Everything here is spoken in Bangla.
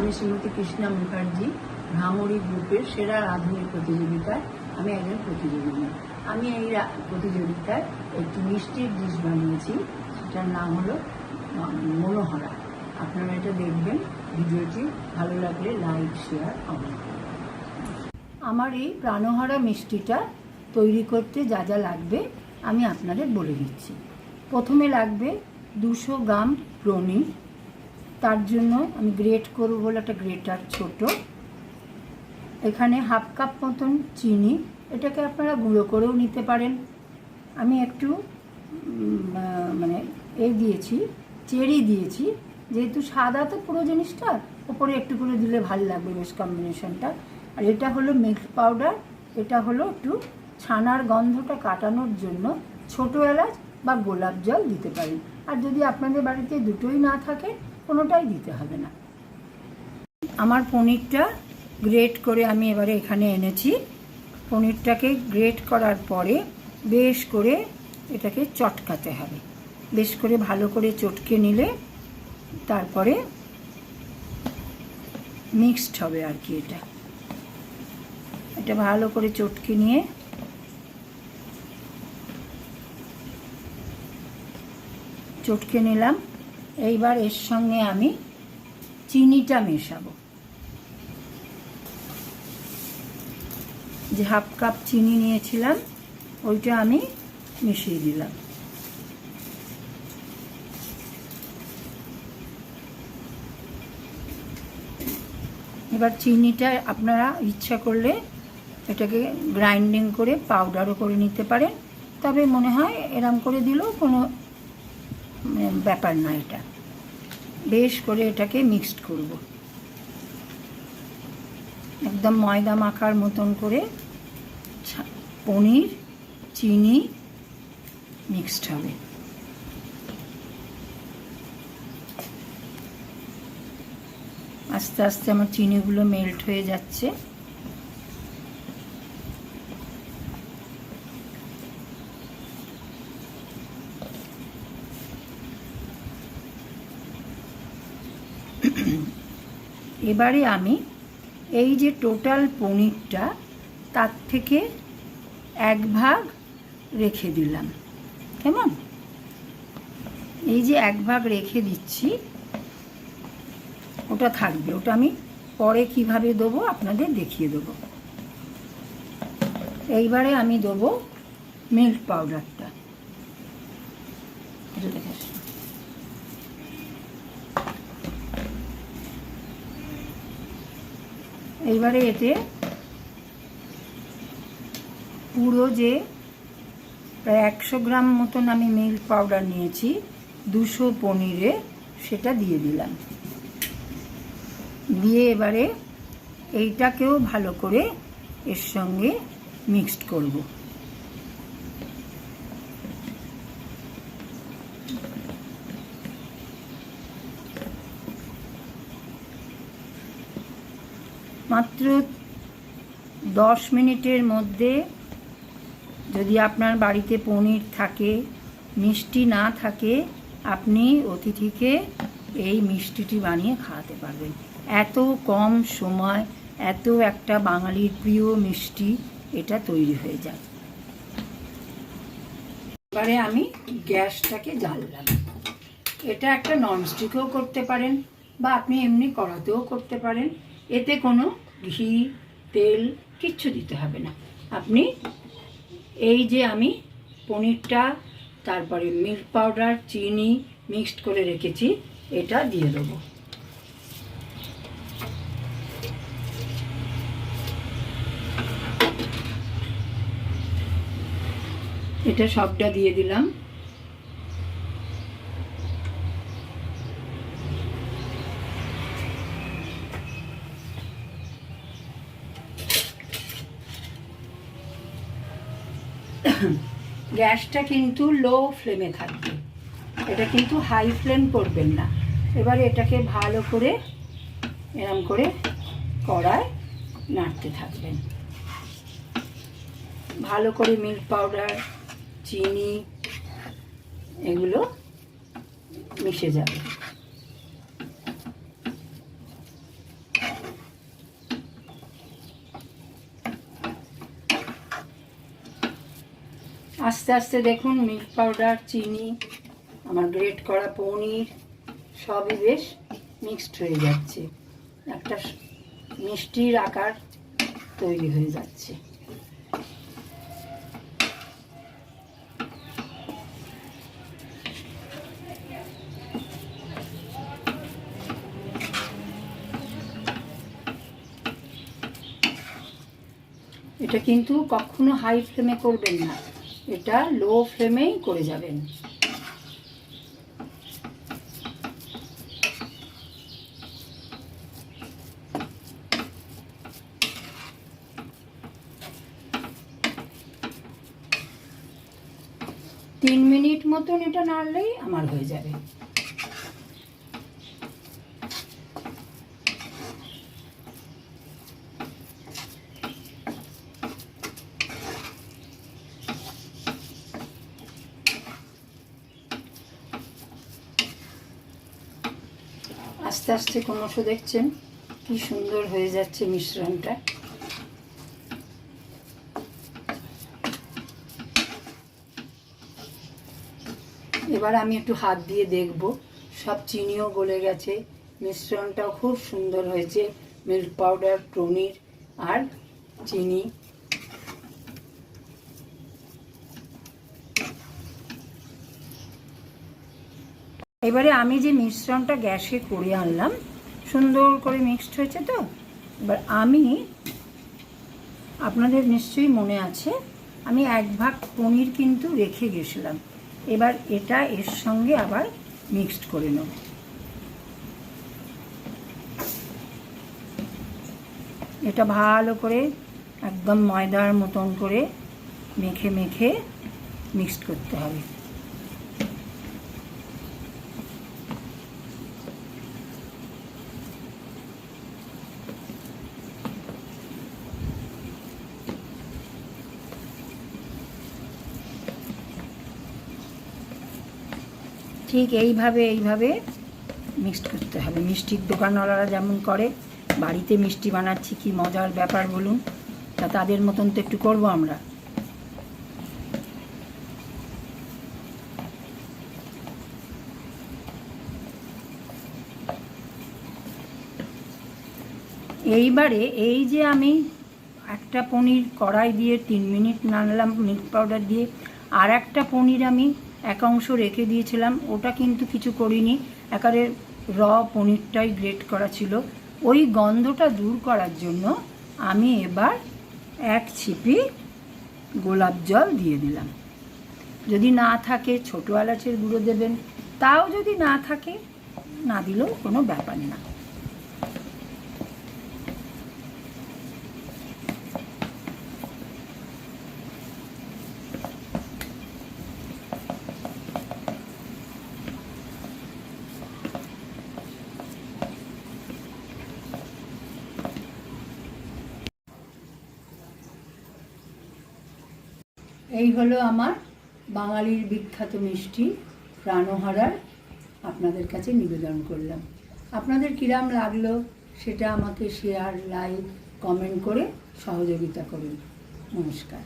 আমি শ্রীমতী কৃষ্ণা মুখার্জি, ভাঙড়ি গ্রুপের সেরা রাঁধুনি প্রতিযোগিতায় আমি একজন প্রতিযোগী। আমি এই প্রতিযোগিতায় একটি মিষ্টির ডিশ বানিয়েছি, সেটার নাম হলো মনোহরা। আপনারা এটা দেখবেন, ভিডিওটি ভালো লাগলে লাইক শেয়ার কমেন্ট করুন। আমার এই প্রাণহারা মিষ্টিটা তৈরি করতে যা যা লাগবে আমি আপনাদের বলে দিচ্ছি। প্রথমে লাগবে 200 গ্রাম পনির। তার জন্য আমি গ্রেট করব বলে একটা গ্রেটার ছোট। এখানে হাফ কাপ মতন চিনি, এটাকে আপনারা গুঁড়ো করেও নিতে পারেন। আমি একটু দিয়েছি, চেরি দিয়েছি, যেহেতু সাদা তো পুরো জিনিসটা, ওপরে একটু করে দিলে ভালো লাগবে বেশ কম্বিনেশনটা। আর এটা হলো মিল্ক পাউডার, এটা হলো একটু ছানার গন্ধটা কাটানোর জন্য ছোট এলাচ বা গোলাপ জল দিতে পারেন। আর যদি আপনাদের বাড়িতে দুটোই না থাকে, কোনোটাই দিতে হবে না। আমার পনিরটা গ্রেট করে আমি এবারে এখানে এনেছি। পনিরটাকে গ্রেট করার পরে বেশ করে এটাকে চটকাতে হবে। বেশ করে ভালো করে চটকে নিলে তারপরে মিক্সড হবে আর কি। এটা ভালো করে চটকে নিয়ে চটকে নিলাম। এইবার এর সঙ্গে আমি চিনিটা মেশাবো। যে হাফ কাপ চিনি নিয়েছিলাম ওইটা আমি মিশিয়ে দিলাম। এবার চিনিটা আপনারা ইচ্ছা করলে এটাকে গ্রাইন্ডিং করে পাউডারও করে নিতে পারেন, তবে মনে হয় এরম করে দিলেও কোনো ব্যাপার না। এটা বেশ করে এটাকে মিক্সড করব, একদম ময়দা মাখার মতন করে পনির চিনি মিক্সড হবে। আস্তে আস্তে আমার চিনিগুলো মেল্ট হয়ে যাচ্ছে। এবারে আমি এই যে টোটাল পনিরটা, তার থেকে 1 ভাগ রেখে দিলাম। কেমন? এই যে 1 ভাগ রেখে দিচ্ছি, ওটা থাকবে। ওটা আমি পরে কিভাবে দেবো আপনাদের দেখিয়ে দেবো। এইবারে আমি দেবো মিল্ক পাউডারটা। এইবারে এতে পুরো যে প্রায় 100 গ্রাম মতন আমি মিল্ক পাউডার নিয়েছি 200 পনিরে, সেটা দিয়ে দিলাম। দিয়ে এবারে এইটাকেও ভালো করে এর সঙ্গে মিক্সড করব। মাত্র 10 মিনিটের মধ্যে, যদি আপনার বাড়িতে পনির থাকে, মিষ্টি না থাকে, আপনি অতিথিকে এই মিষ্টিটি বানিয়ে খাওয়াতে পারবেন। এত কম সময় এত একটা বাঙালির প্রিয় মিষ্টি এটা তৈরি হয়ে যায়। এবারে আমি গ্যাসটাকে জ্বাললাম। এটা একটা ননস্টিকও করতে পারেন বা আপনি এমনি কড়াতেও করতে পারেন। এতে কোনো ঘি তেল কিচ্ছু দিতে হবে না। আপনি এই যে আমি পনিরটা, তারপরে মিল্ক পাউডার চিনি মিক্সড করে রেখেছি, এটা দিয়ে দেবো। এটা সবটা দিয়ে দিলাম। গ্যাসটা কিন্তু লো ফ্লেমে থাকবে, এটা কিন্তু হাই ফ্লেম করবেন না। এবারে এটাকে ভালো করে এরম করে কড়ায় নাড়তে থাকবেন। ভালো করে মিল্ক পাউডার চিনি এগুলো মিশে যাবে। আস্তে আস্তে দেখুন মিল্ক পাউডার, চিনি, আমার গ্রেট করা পনির সবই বেশ মিক্সড হয়ে যাচ্ছে, একটা মিষ্টির আকার তৈরি হয়ে যাচ্ছে। এটা কিন্তু কখনো হাই ফ্লেমে করবেন না, এটা লো ফ্লেমেই করে যাবেন। তিন মিনিট মতন এটা নাড়লেই আমার হয়ে যাবে। আস্তে আস্তে ক্রমশ দেখছেন কি সুন্দর হয়ে যাচ্ছে মিশ্রণটা। এবার আমি একটু হাত দিয়ে দেখব, সব চিনিও গলে গেছে, মিশ্রণটাও খুব সুন্দর হয়েছে, মিল্ক পাউডার, পনির আর চিনি। এবারে আমি যে মিশ্রণটা গ্যাসে করে আনলাম, সুন্দর করে মিক্সড হয়েছে তো। এবার আমি, আপনাদের নিশ্চয়ই মনে আছে, আমি 1 ভাগ পনির কিন্তু রেখে গেছিলাম, এবার এটা এর সঙ্গে আবার মিক্সড করে নেব। এটা ভালো করে একদম ময়দার মতন করে মেখে মেখে মিক্সড করতে হবে। ঠিক এইভাবে মিক্সড করতে হবে, মিষ্টির দোকানওয়ালারা যেমন করে। বাড়িতে মিষ্টি বানাচ্ছি, কি মজার ব্যাপার বলুন, তা তাদের মতন তো একটু করবো আমরা। এইবারে এই যে আমি একটা পনির কড়াই দিয়ে 3 মিনিট নাড়লাম মিল্ক পাউডার দিয়ে, আর একটা পনির আমি এক অংশ রেখে দিয়েছিলাম, ওটা কিন্তু কিছু করিনি, একেবারে র পনিরটাই গ্রেট করা ছিল। ওই গন্ধটা দূর করার জন্য আমি এবার 1 ছিপি গোলাপ জল দিয়ে দিলাম। যদি না থাকে ছোটো এলাচের গুঁড়ো দেবেন, তাও যদি না থাকে না দিলেও কোনো ব্যাপার না। এই হলো আমার বাঙালির বিখ্যাত মিষ্টি প্রাণহারার আপনাদের কাছে নিবেদন করলাম। আপনাদের কিরাম লাগলো সেটা আমাকে শেয়ার, লাইক, কমেন্ট করে সহযোগিতা করুন। নমস্কার।